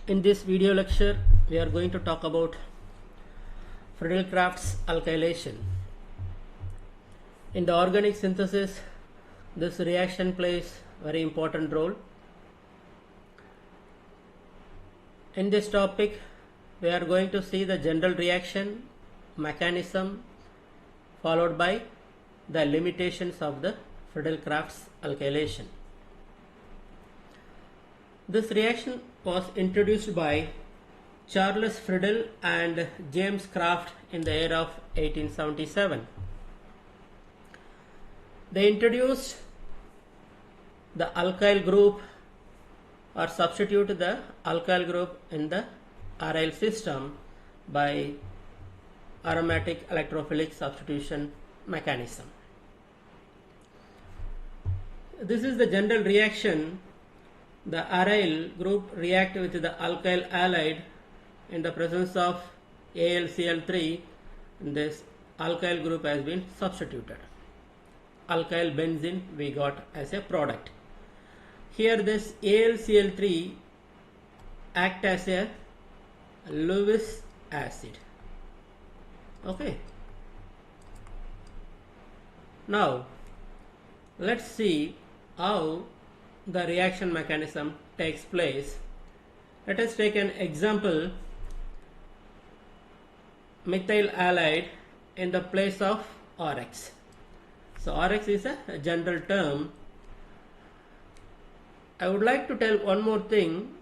In this video lecture, we are going to talk about Friedel-Crafts alkylation. In the organic synthesis, this reaction plays a very important role. In this topic, we are going to see the general reaction mechanism followed by the limitations of the Friedel-Crafts alkylation. This reaction was introduced by Charles Friedel and James Kraft in the year of 1877. They introduced the alkyl group or substitute the alkyl group in the aryl system by aromatic electrophilic substitution mechanism. This is the general reaction. The aryl group react with the alkyl halide in the presence of AlCl3. This alkyl group has been substituted. Alkyl benzene we got as a product. Here this AlCl3 act as a Lewis acid. Okay. Now let's see how the reaction mechanism takes place. Let us take an example: methyl halide in the place of RX. So RX is a general term. I would like to tell one more thing.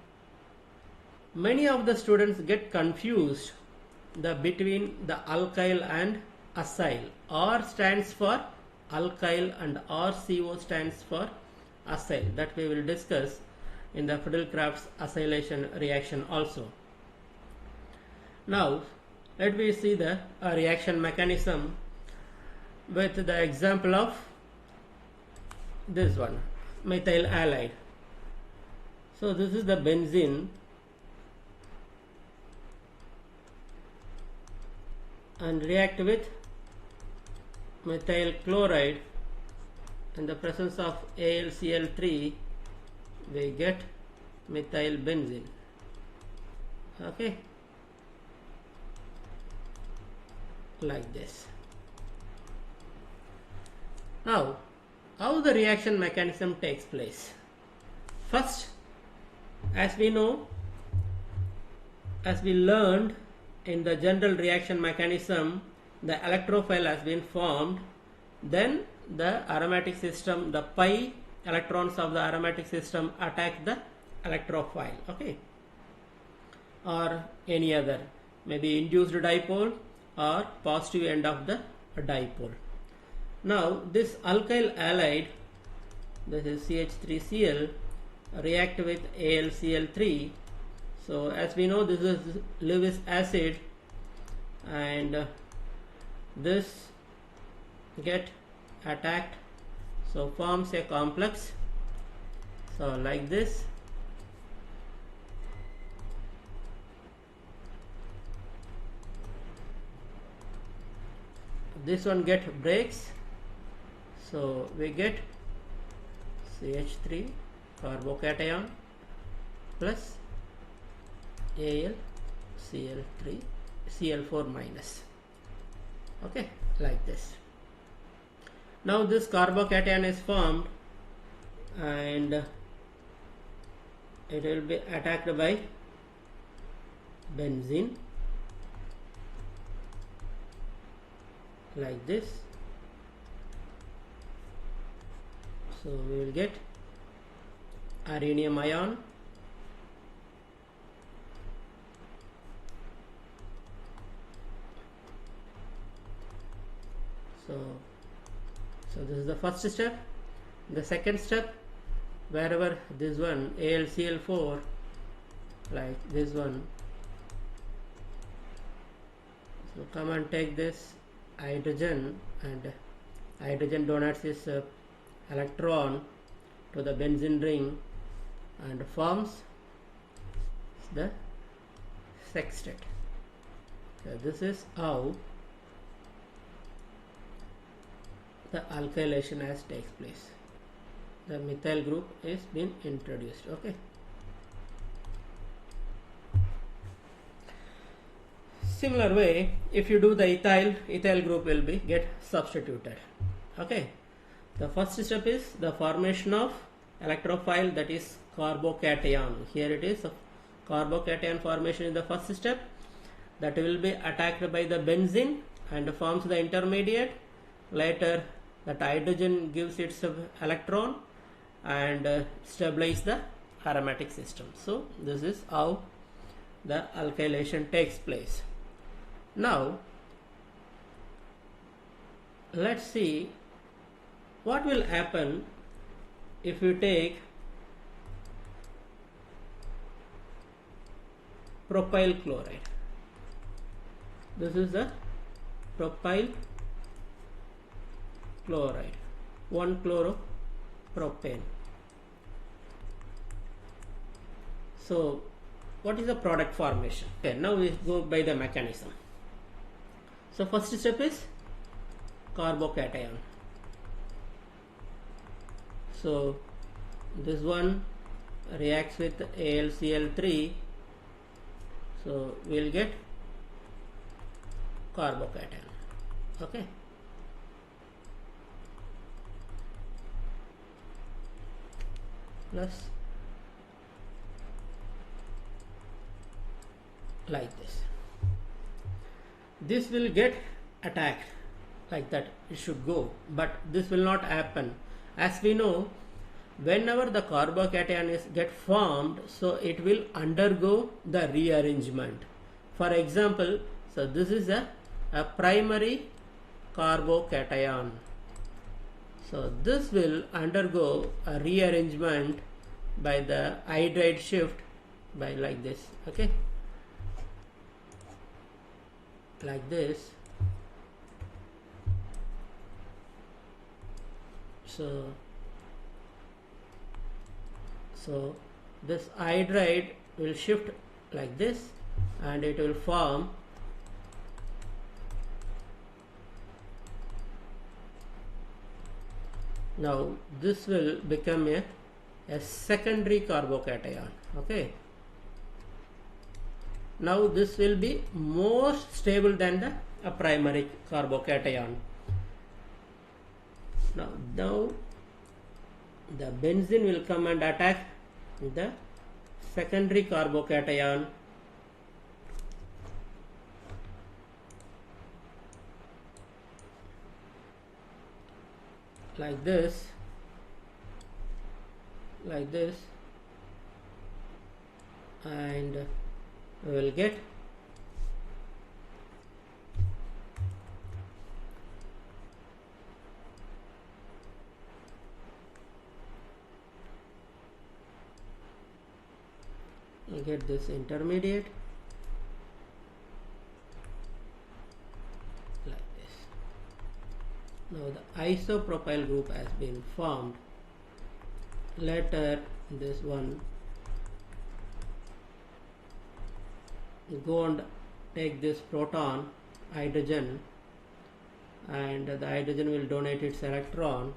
Many of the students get confused between the alkyl and acyl. R stands for alkyl and RCO stands for acyl. That we will discuss in the Friedel-Crafts acylation reaction also. Now let me see the reaction mechanism with the example of this one, methyl halide. So this is the benzene and react with methyl chloride. In the presence of AlCl3 we get methyl benzene. Okay, like this. Now how the reaction mechanism takes place? First, as we know, as we learned in the general reaction mechanism, the electrophile has been formed. Then the aromatic system, the pi electrons of the aromatic system attack the electrophile, okay, or any other, maybe induced dipole or positive end of the dipole. Now this alkyl halide, this is CH3Cl, react with AlCl3. So as we know, this is Lewis acid, and this get attacked, so forms a complex. So like this. This one breaks, so we get CH3 carbocation plus AlCl3 Cl4 minus. Okay, like this. Now this carbocation is formed and it will be attacked by benzene, like this. So we will get arenium ion, so this is the first step. The second step, wherever this one AlCl4, like this one, so come and take this hydrogen, and hydrogen donates its electron to the benzene ring and forms the sextet. So this is how the alkylation has takes place. The methyl group is been introduced. Okay. Similar way, if you do the ethyl group will be get substituted. Okay. The first step is the formation of electrophile, that is carbocation. Here it is, carbocation formation is the first step, that will be attacked by the benzene and forms the intermediate. Later that hydrogen gives its electron and stabilize the aromatic system. So this is how the alkylation takes place. Now let's see what will happen if you take propyl chloride. This is the propyl chloride, 1-chloropropane. So what is the product formation? Okay, now we go by the mechanism. So first step is carbocation. So this one reacts with AlCl3, so we will get carbocation. Okay. Plus like this will get attacked like that, it should go, but this will not happen. As we know, whenever the carbocation is get formed, so it will undergo the rearrangement. For example, so this is a primary carbocation, so this will undergo a rearrangement by the hydride shift by like this. Okay, like this. So this hydride will shift like this and it will form now this will become a secondary carbocation. Okay, now this will be more stable than the primary carbocation. Now the benzene will come and attack the secondary carbocation. Like this, and we will get this intermediate like this. Now the isopropyl group has been formed. Later this one go and take this proton hydrogen, and the hydrogen will donate its electron,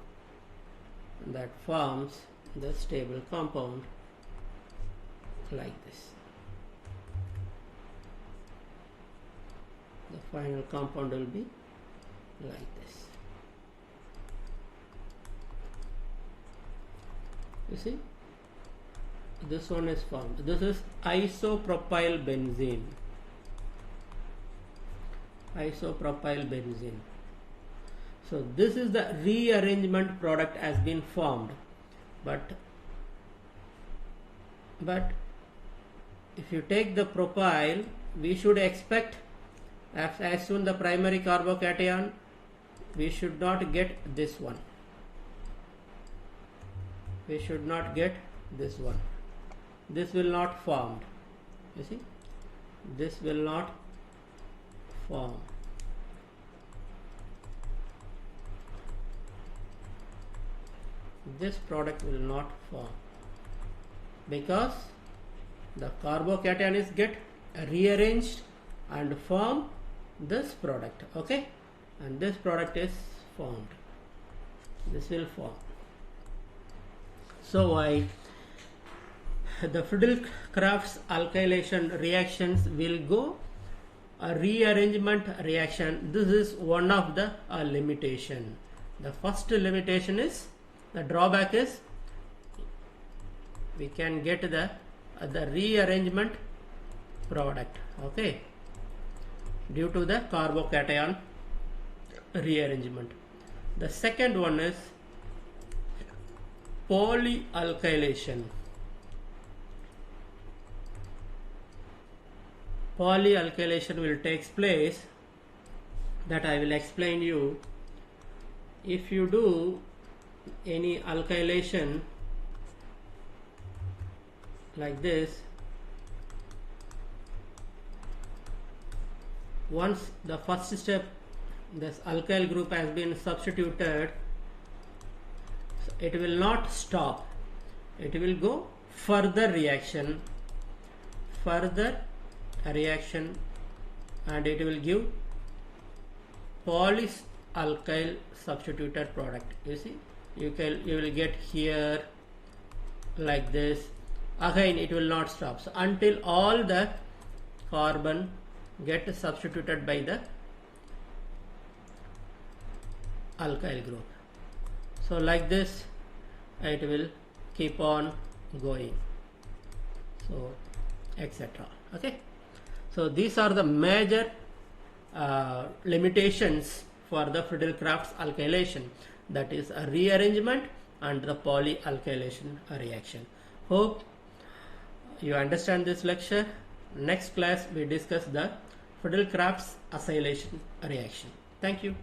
that forms the stable compound like this. The final compound will be like this. You see, this one is formed. This is isopropyl benzene. So this is the rearrangement product has been formed, but if you take the propyl, we should expect as soon the primary carbocation, we should not get this one. We should not get this one. This will not form. You see, this will not form. This product will not form because the carbocation is get rearranged and form this product. Okay, and this product is formed. This will form. So why the Friedel-Crafts alkylation reactions will go a rearrangement reaction, this is one of the limitation. The first limitation is, the drawback is, we can get the rearrangement product, okay, due to the carbocation rearrangement. The second one is polyalkylation. Polyalkylation will take place, that I will explain you. If you do any alkylation like this, once the first step, this alkyl group has been substituted, it will not stop, it will go further reaction, and it will give polyalkyl substituted product. You see, you will get here like this. Again it will not stop, so until all the carbon get substituted by the alkyl group. So like this it will keep on going, so etc. Okay, so these are the major limitations for the Friedel-Crafts alkylation, that is a rearrangement and the polyalkylation reaction. Hope you understand this lecture. Next class we discuss the Friedel-Crafts acylation reaction. Thank you.